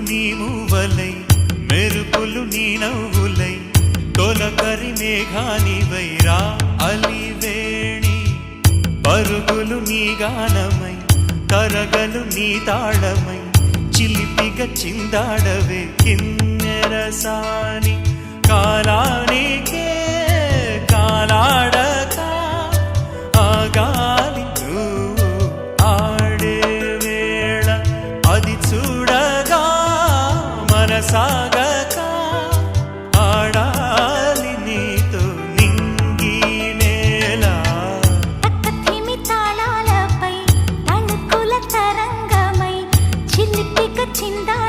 నీ మువ్వలై మెరుపులు నీ నవ్వులై తొలకరి మేఘానివై రా అలివేణి పరుగులు నీ గానమై తరగలు నీ తాళమై చిలిపిగ చిందాడవే కిన్నెరసాని కాలానికే కాలాడక ఆగాలి నువ్వు ఆడే వేళ అది చూడగా మనసాగక ఆడాలి నీతో నింగి నేల తక్కతిమి తాళాలపై తణుకుల తరంగమై చిలిపిక చిందా